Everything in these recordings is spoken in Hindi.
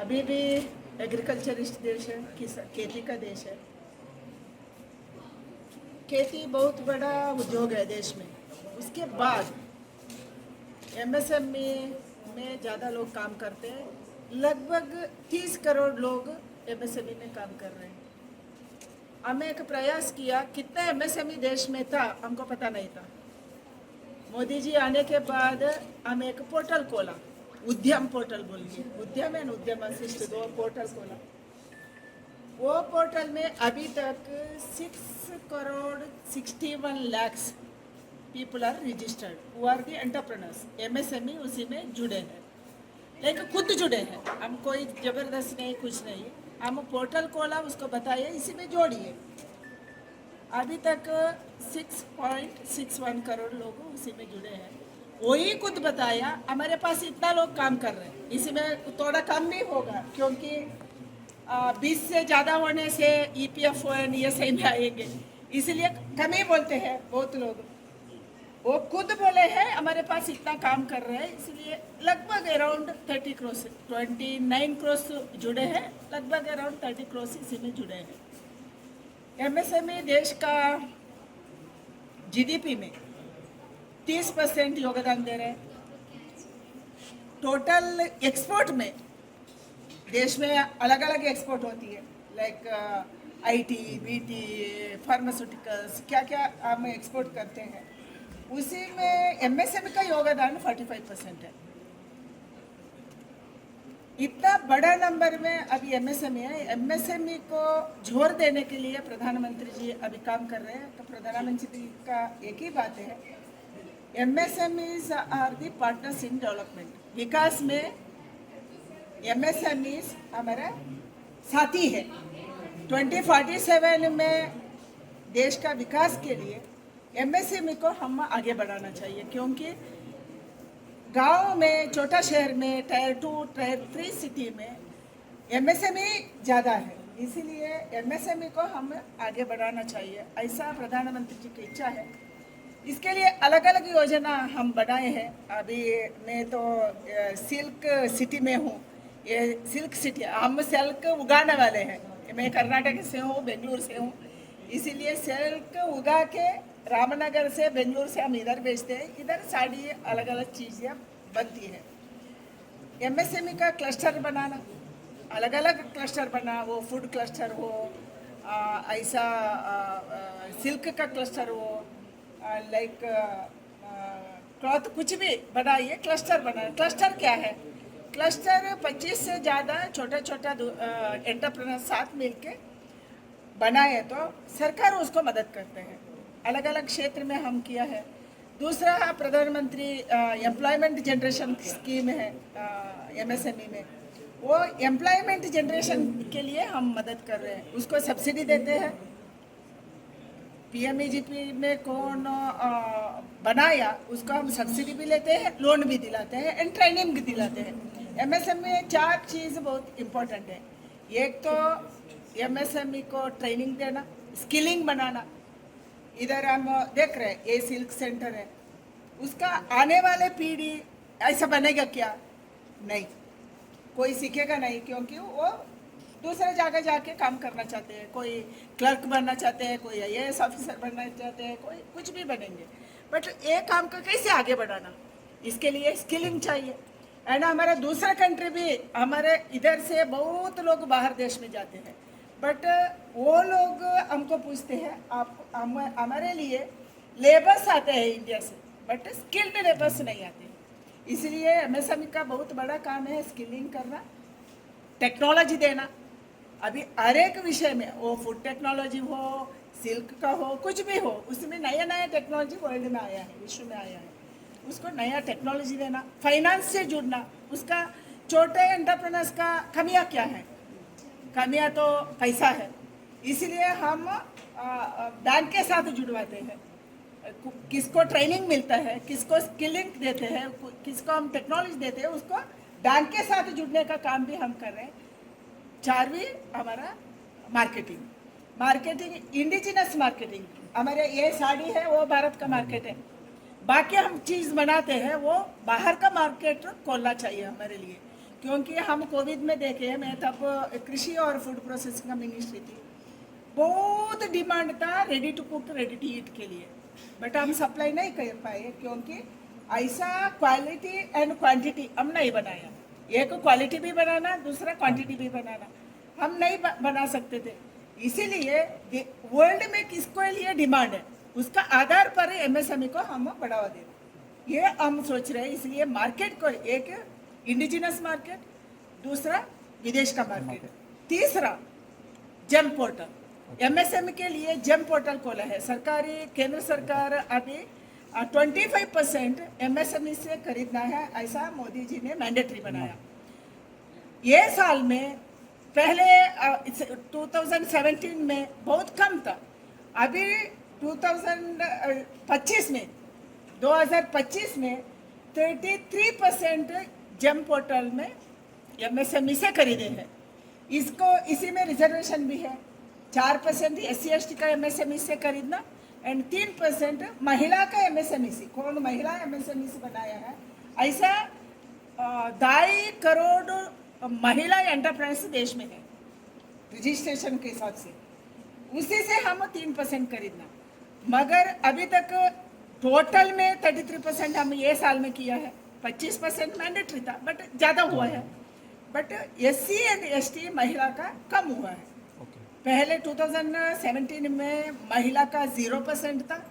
अभी भी एग्रीकल्चरिस्ट देश है, खेती का देश है। खेती बहुत बड़ा उद्योग है देश में। उसके बाद एमएसएमई में ज़्यादा लोग काम करते हैं। लगभग 30 करोड़ लोग एमएसएमई में काम कर रहे हैं। हमें एक प्रयास किया, कितना एमएसएमई देश में था हमको पता नहीं था। मोदी जी आने के बाद हम एक पोर्टल खोला, उद्यम पोर्टल बोल के, उद्यम एंड उद्यम वशिष्ठ 2 पोर्टल खोला। वो पोर्टल में अभी तक 6 crore 61 lakhs people are registered who are the entrepreneurs. MSME उसी में जुड़े हैं, लेकिन खुद जुड़े हैं। हम कोई जबरदस्त नहीं, कुछ नहीं। हम पोर्टल खोला, उसको बताइए इसी में जोड़िए। अभी तक 6.61 करोड़ लोग उसी में जुड़े हैं। वही खुद बताया हमारे पास इतना लोग काम कर रहे हैं, इसी में थोड़ा कम भी होगा क्योंकि 20 से ज़्यादा होने से ईपीएफओ ईएसआई में आएंगे, इसलिए कम ही बोलते हैं बहुत लोग। वो खुद बोले हैं हमारे पास इतना काम कर रहे हैं, इसलिए लगभग अराउंड 30 करोड़ 29 करोड़ जुड़े हैं, लगभग अराउंड 30 करोड़ इसी में जुड़े हैं। एमएसएमई देश का जीडीपी में 30% योगदान दे रहे हैं। टोटल एक्सपोर्ट में देश में अलग अलग एक्सपोर्ट होती है, लाइक आईटी, बीटी, फार्मास्यूटिकल्स, क्या क्या हम एक्सपोर्ट करते हैं। उसी में एमएसएमई का योगदान 45% है। इतना बड़ा नंबर में अभी एमएसएमई है। एमएसएमई को जोर देने के लिए प्रधानमंत्री जी अभी काम कर रहे हैं। तो प्रधानमंत्री का एक ही बात है, MSMEs are the partners in development. विकास में एमएसएमईज हमारा साथी है। 2047 में देश का विकास के लिए एमएसएमई को हम आगे बढ़ाना चाहिए, क्योंकि गांव में, छोटा शहर में, टायर 2, टायर 3 सिटी में एमएसएमई ज़्यादा है, इसीलिए एमएसएमई को हम आगे बढ़ाना चाहिए, ऐसा प्रधानमंत्री जी की इच्छा है। इसके लिए अलग अलग योजना हम बनाए हैं। अभी मैं तो सिल्क सिटी में हूँ। ये सिल्क सिटी, हम सिल्क उगाने वाले हैं। मैं कर्नाटक से हूँ, बेंगलुरु से हूँ, इसीलिए सिल्क उगा के रामनगर से, बेंगलुरु से हम इधर भेजते हैं। इधर साड़ी अलग अलग चीज़ें बनती है। एमएसएमई का क्लस्टर बनाना, अलग अलग क्लस्टर बना, वो फूड क्लस्टर हो, ऐसा सिल्क का क्लस्टर हो, लाइक क्लॉथ, कुछ भी बनाइए, क्लस्टर बनाए। क्लस्टर क्या है? क्लस्टर 25 से ज़्यादा छोटा छोटा एंटरप्रेन्योर साथ मिलके बनाए तो सरकार उसको मदद करते हैं। अलग अलग क्षेत्र में हम किया है। दूसरा, प्रधानमंत्री एम्प्लॉयमेंट जनरेशन स्कीम है एमएसएमई में। वो एम्प्लॉयमेंट जनरेशन के लिए हम मदद कर रहे हैं, उसको सब्सिडी देते हैं। पीएमईजीपी में कौन बनाया उसको हम सब्सिडी भी लेते हैं, लोन भी दिलाते हैं एंड ट्रेनिंग भी दिलाते हैं। एमएसएमई में 4 चीज़ बहुत इम्पोर्टेंट है। एक तो एमएसएमई को ट्रेनिंग देना, स्किलिंग बनाना। इधर हम देख रहे हैं, ये सिल्क सेंटर है, उसका आने वाले पीढ़ी ऐसा बनेगा क्या? नहीं, कोई सीखेगा नहीं, क्योंकि वो दूसरे जगह जाके काम करना चाहते हैं। कोई क्लर्क बनना चाहते हैं, कोई आईएएस ऑफिसर बनना चाहते हैं, कोई कुछ भी बनेंगे। बट ये काम को कैसे आगे बढ़ाना, इसके लिए स्किलिंग चाहिए। एंड हमारा दूसरा कंट्री भी, हमारे इधर से बहुत लोग बाहर देश में जाते हैं, बट वो लोग हमको पूछते हैं, आप हमारे लिए लेबर्स आते हैं इंडिया से, बट स्किल्ड लेबर्स नहीं आते। इसलिए एमएसएमई का बहुत बड़ा काम है स्किलिंग करना, टेक्नोलॉजी देना। अभी हर एक विषय में, वो फूड टेक्नोलॉजी हो, सिल्क का हो, कुछ भी हो, उसमें नया नया टेक्नोलॉजी वर्ल्ड में आया है, विश्व में आया है, उसको नया टेक्नोलॉजी देना। फाइनेंस से जुड़ना, उसका छोटे एंटरप्रेन्योर्स का कमियां क्या है? कमियां तो पैसा है, इसलिए हम बैंक के साथ जुड़वाते हैं। किसको ट्रेनिंग मिलता है, किसको स्किलिंग देते हैं, किसको हम टेक्नोलॉजी देते हैं, उसको बैंक के साथ जुड़ने का काम भी हम कर रहे हैं। 4वीं हमारा मार्केटिंग, इंडिजिनस मार्केटिंग। हमारे ये साड़ी है, वो भारत का मार्केट है। बाकी हम चीज़ बनाते हैं, वो बाहर का मार्केट खोलना चाहिए हमारे लिए, क्योंकि हम कोविड में देखे, मैं तब कृषि और फूड प्रोसेसिंग का मिनिस्ट्री थी, बहुत डिमांड था ready to cook ready to eat के लिए, बट हम सप्लाई नहीं कर पाए क्योंकि ऐसा क्वालिटी एंड क्वांटिटी हम नहीं बनाया। एक क्वालिटी भी बनाना, दूसरा क्वांटिटी भी बनाना हम नहीं बना सकते थे। इसीलिए वर्ल्ड में किसको लिए डिमांड है उसका आधार पर एमएसएमई को हम बढ़ावा दे रहे, ये हम सोच रहे हैं। इसलिए मार्केट को एक इंडिजिनस मार्केट, दूसरा विदेश का मार्केट, तीसरा जेम पोर्टल। एमएसएमई के लिए जेम पोर्टल खोला है सरकारी, केंद्र सरकार अभी 25% एमएसएमई से खरीदना है, ऐसा मोदी जी ने मैंडेटरी बनाया। ये साल में पहले 2017 में बहुत कम था, अभी 2025 में 33% जेम पोर्टल में एमएसएमई से खरीदे हैं। इसको इसी में रिजर्वेशन भी है, 4% SC/ST का एमएसएमई से खरीदना एंड 3% महिला का एमएसएमई से। कौन महिला एमएसएमई से बनाया है, ऐसा 2.5 करोड़ महिला एंटरप्राइज देश में है रजिस्ट्रेशन के हिसाब से, उसी से हम 3% खरीदना। मगर अभी तक टोटल में 33% हम ये साल में किया है, 25% मैंडेटरी था बट ज़्यादा हुआ है, बट SC एंड ST महिला का कम हुआ है। पहले 2017 में महिला का 0% था,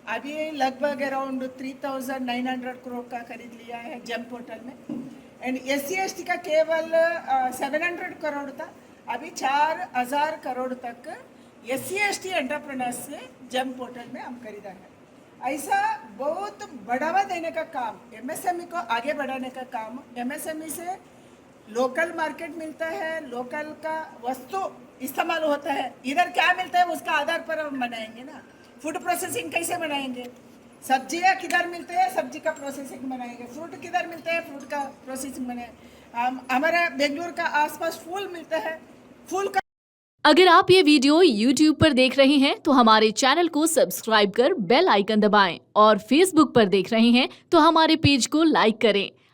अभी लगभग अराउंड 3,900 करोड़ का खरीद लिया है जेम पोर्टल में। एंड SC/ST का केवल 700 करोड़ था, अभी 4,000 करोड़ तक SC/ST एंटरप्रेन्योर्स से जेम पोर्टल में हम खरीदा है। ऐसा बहुत बढ़ावा देने का काम, एमएसएमई को आगे बढ़ाने का काम। एमएसएमई से लोकल मार्केट मिलता है, लोकल का वस्तु इस्तेमाल होता है, इधर क्या मिलता है उसका आधार पर हम बनाएंगे ना। फूड प्रोसेसिंग कैसे बनाएंगे, सब्जियाँ किधर मिलते हैं सब्जी का प्रोसेसिंग बनाएंगे, फ्रूट किधर मिलते हैं फ्रूट का प्रोसेसिंग बनाएंगे। हमारा बेंगलुरु का आसपास फूल मिलता है, फूल का। अगर आप ये वीडियो YouTube पर देख रहे हैं तो हमारे चैनल को सब्सक्राइब कर बेल आइकन दबाएं और Facebook पर देख रहे हैं तो हमारे पेज को लाइक करें।